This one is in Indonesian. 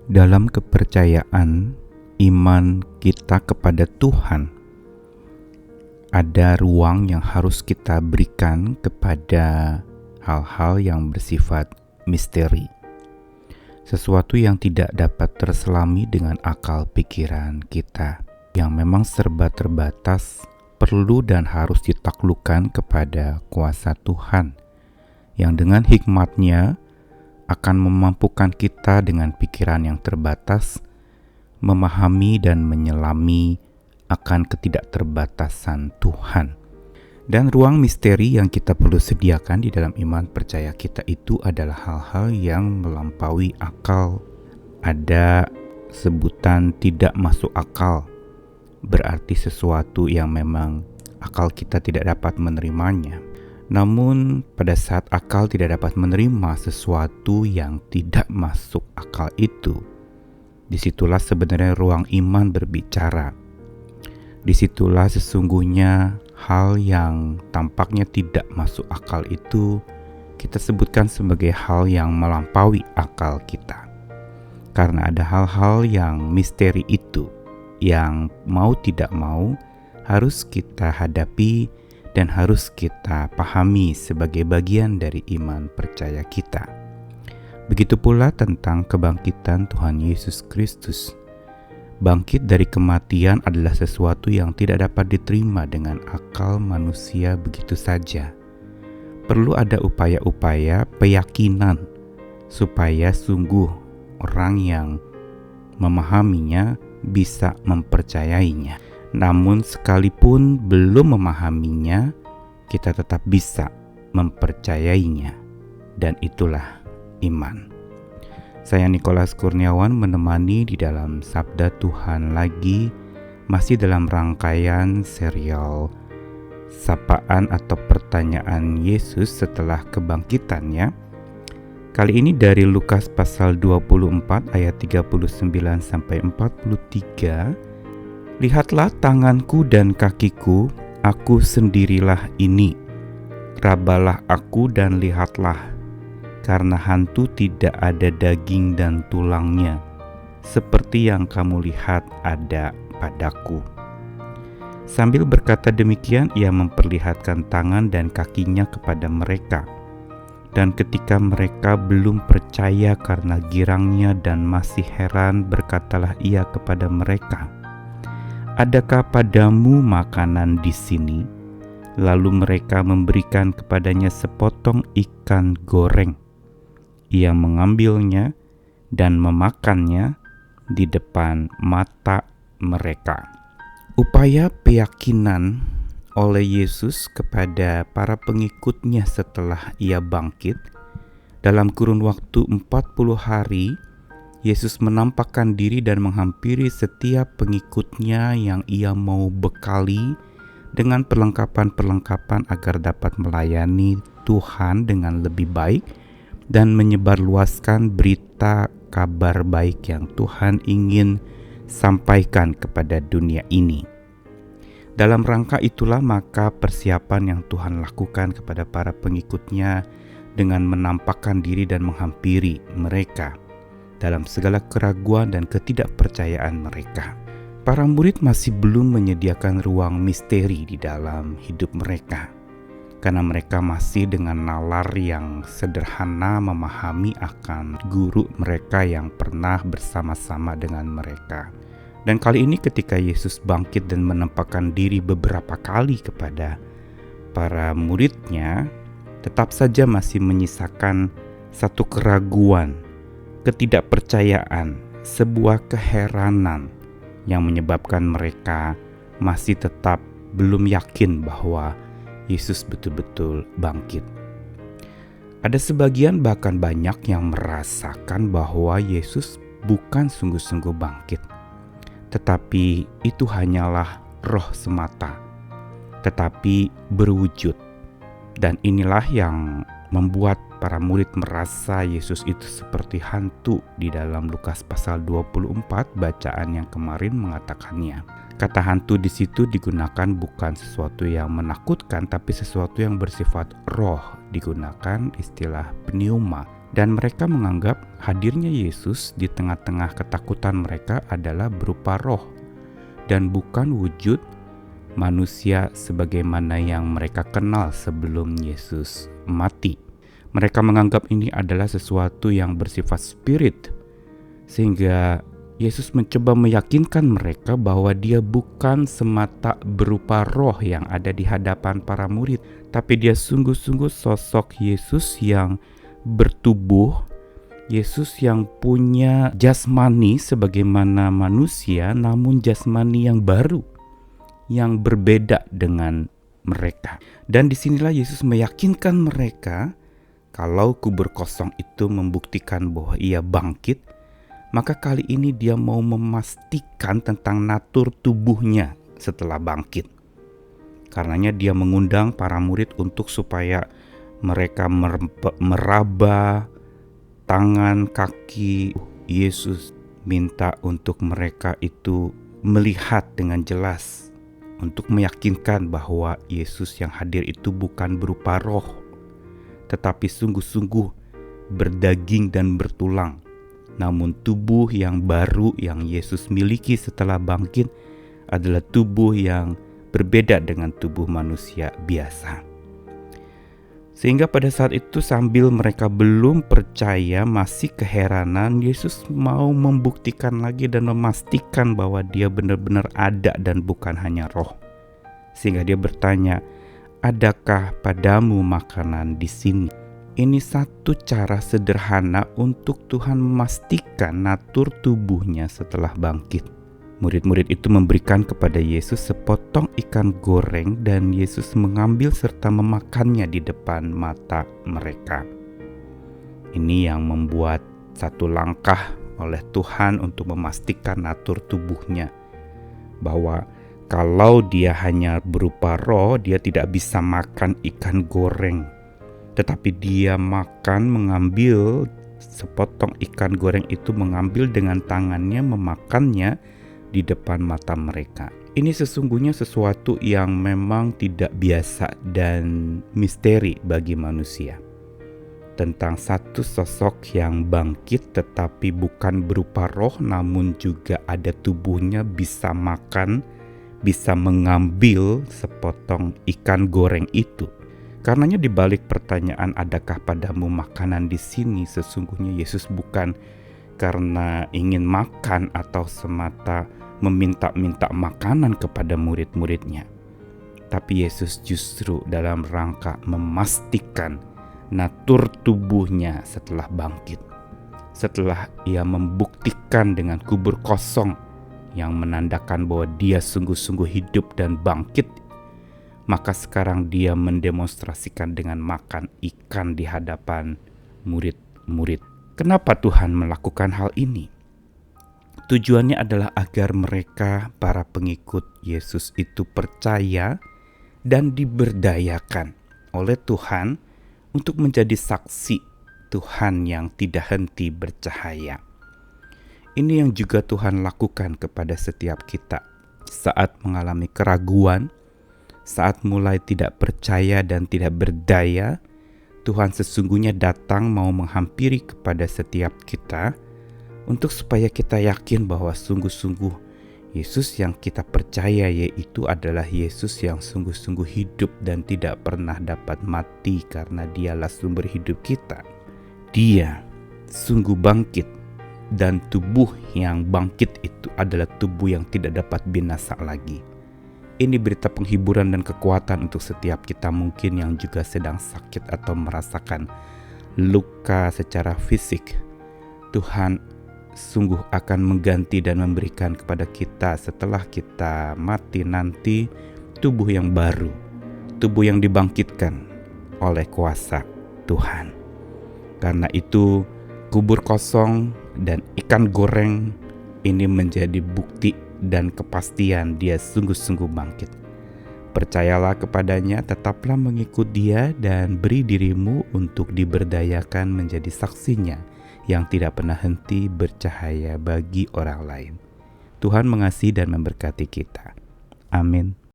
Dalam kepercayaan iman kita kepada Tuhan, ada ruang yang harus kita berikan kepada hal-hal yang bersifat misteri. Sesuatu yang tidak dapat terselami dengan akal pikiran kita, yang memang serba terbatas, perlu dan harus ditaklukkan kepada kuasa Tuhan, yang dengan hikmat-Nya akan memampukan kita dengan pikiran yang terbatas, memahami dan menyelami akan ketidakterbatasan Tuhan. Dan ruang misteri yang kita perlu sediakan di dalam iman percaya kita itu adalah hal-hal yang melampaui akal. Ada sebutan tidak masuk akal, berarti sesuatu yang memang akal kita tidak dapat menerimanya. Namun pada saat akal tidak dapat menerima sesuatu yang tidak masuk akal itu, disitulah sebenarnya ruang iman berbicara. Disitulah sesungguhnya hal yang tampaknya tidak masuk akal itu kita sebutkan sebagai hal yang melampaui akal kita. Karena ada hal-hal yang misteri itu yang mau tidak mau harus kita hadapi dan harus kita pahami sebagai bagian dari iman percaya kita. Begitu pula tentang kebangkitan Tuhan Yesus Kristus. Bangkit dari kematian adalah sesuatu yang tidak dapat diterima dengan akal manusia begitu saja. Perlu ada upaya-upaya keyakinan supaya sungguh orang yang memahaminya bisa mempercayainya. Namun sekalipun belum memahaminya, kita tetap bisa mempercayainya. Dan itulah iman. Saya Nikolas Kurniawan menemani di dalam Sabda Tuhan lagi, masih dalam rangkaian serial Sapaan atau Pertanyaan Yesus setelah kebangkitannya. Kali ini dari Lukas pasal 24 ayat 39 sampai 43. Lihatlah tanganku dan kakiku, aku sendirilah ini. Rabalah aku dan lihatlah, karena hantu tidak ada daging dan tulangnya, seperti yang kamu lihat ada padaku. Sambil berkata demikian, ia memperlihatkan tangan dan kakinya kepada mereka. Dan ketika mereka belum percaya karena girangnya dan masih heran, berkatalah ia kepada mereka, "Adakah padamu makanan di sini?" Lalu mereka memberikan kepadanya sepotong ikan goreng. Ia mengambilnya dan memakannya di depan mata mereka. Upaya keyakinan oleh Yesus kepada para pengikutnya setelah ia bangkit, dalam kurun waktu 40 hari, Yesus menampakkan diri dan menghampiri setiap pengikutnya yang ia mau bekali dengan perlengkapan-perlengkapan agar dapat melayani Tuhan dengan lebih baik dan menyebarluaskan berita kabar baik yang Tuhan ingin sampaikan kepada dunia ini. Dalam rangka itulah maka persiapan yang Tuhan lakukan kepada para pengikutnya dengan menampakkan diri dan menghampiri mereka dalam segala keraguan dan ketidakpercayaan mereka. Para murid masih belum menyediakan ruang misteri di dalam hidup mereka, karena mereka masih dengan nalar yang sederhana memahami akan guru mereka yang pernah bersama-sama dengan mereka. Dan kali ini ketika Yesus bangkit dan menampakkan diri beberapa kali kepada para muridnya, tetap saja masih menyisakan satu keraguan, ketidakpercayaan, sebuah keheranan yang menyebabkan mereka masih tetap belum yakin bahwa Yesus betul-betul bangkit. Ada sebagian bahkan banyak yang merasakan bahwa Yesus bukan sungguh-sungguh bangkit, tetapi itu hanyalah roh semata, tetapi berwujud. Dan inilah yang membuat para murid merasa Yesus itu seperti hantu di dalam Lukas pasal 24 bacaan yang kemarin mengatakannya. Kata hantu di situ digunakan bukan sesuatu yang menakutkan, tapi sesuatu yang bersifat roh. Digunakan istilah pneuma Dan mereka menganggap hadirnya Yesus di tengah-tengah ketakutan mereka adalah berupa roh dan bukan wujud manusia sebagaimana yang mereka kenal sebelum Yesus mati. Mereka menganggap ini adalah sesuatu yang bersifat spirit, sehingga Yesus mencoba meyakinkan mereka bahwa dia bukan semata berupa roh yang ada di hadapan para murid, tapi dia sungguh-sungguh sosok Yesus yang bertubuh, Yesus yang punya jasmani sebagaimana manusia, namun jasmani yang baru, yang berbeda dengan mereka. Dan disinilah Yesus meyakinkan mereka kalau kubur kosong itu membuktikan bahwa ia bangkit, maka kali ini dia mau memastikan tentang natur tubuhnya setelah bangkit. Karenanya dia mengundang para murid untuk supaya mereka meraba tangan, kaki Yesus, minta untuk mereka itu melihat dengan jelas, untuk meyakinkan bahwa Yesus yang hadir itu bukan berupa roh, tetapi sungguh-sungguh berdaging dan bertulang. Namun tubuh yang baru yang Yesus miliki setelah bangkit adalah tubuh yang berbeda dengan tubuh manusia biasa. Sehingga pada saat itu sambil mereka belum percaya, masih keheranan, Yesus mau membuktikan lagi dan memastikan bahwa dia benar-benar ada dan bukan hanya roh. Sehingga dia bertanya, "Adakah padamu makanan di sini?" Ini satu cara sederhana untuk Tuhan memastikan natur tubuhnya setelah bangkit. Murid-murid itu memberikan kepada Yesus sepotong ikan goreng dan Yesus mengambil serta memakannya di depan mata mereka. Ini yang membuat satu langkah oleh Tuhan untuk memastikan natur tubuhnya, bahwa kalau dia hanya berupa roh, dia tidak bisa makan ikan goreng. Tetapi dia mengambil sepotong ikan goreng itu, mengambil dengan tangannya, memakannya di depan mata mereka. Ini sesungguhnya sesuatu yang memang tidak biasa dan misteri bagi manusia. Tentang satu sosok yang bangkit tetapi bukan berupa roh, namun juga ada tubuhnya, bisa makan, bisa mengambil sepotong ikan goreng itu. Karenanya di balik pertanyaan adakah padamu makanan di sini, sesungguhnya Yesus bukan karena ingin makan atau semata meminta-minta makanan kepada murid-muridnya. Tapi Yesus justru dalam rangka memastikan natur tubuhnya setelah bangkit. Setelah ia membuktikan dengan kubur kosong yang menandakan bahwa dia sungguh-sungguh hidup dan bangkit, maka sekarang dia mendemonstrasikan dengan makan ikan di hadapan murid-murid. Kenapa Tuhan melakukan hal ini? Tujuannya adalah agar mereka, para pengikut Yesus itu percaya dan diberdayakan oleh Tuhan untuk menjadi saksi Tuhan yang tidak henti bercahaya. Ini yang juga Tuhan lakukan kepada setiap kita saat mengalami keraguan, saat mulai tidak percaya dan tidak berdaya. Tuhan sesungguhnya datang mau menghampiri kepada setiap kita untuk supaya kita yakin bahwa sungguh-sungguh Yesus yang kita percaya yaitu adalah Yesus yang sungguh-sungguh hidup dan tidak pernah dapat mati karena dialah sumber hidup kita. Dia sungguh bangkit dan tubuh yang bangkit itu adalah tubuh yang tidak dapat binasa lagi. Ini berita penghiburan dan kekuatan untuk setiap kita mungkin yang juga sedang sakit atau merasakan luka secara fisik. Tuhan sungguh akan mengganti dan memberikan kepada kita setelah kita mati nanti tubuh yang baru, tubuh yang dibangkitkan oleh kuasa Tuhan. Karena itu kubur kosong dan ikan goreng ini menjadi bukti dan kepastian dia sungguh-sungguh bangkit. Percayalah kepadanya, tetaplah mengikut dia dan beri dirimu untuk diberdayakan menjadi saksinya yang tidak pernah henti bercahaya bagi orang lain. Tuhan mengasihi dan memberkati kita. Amin.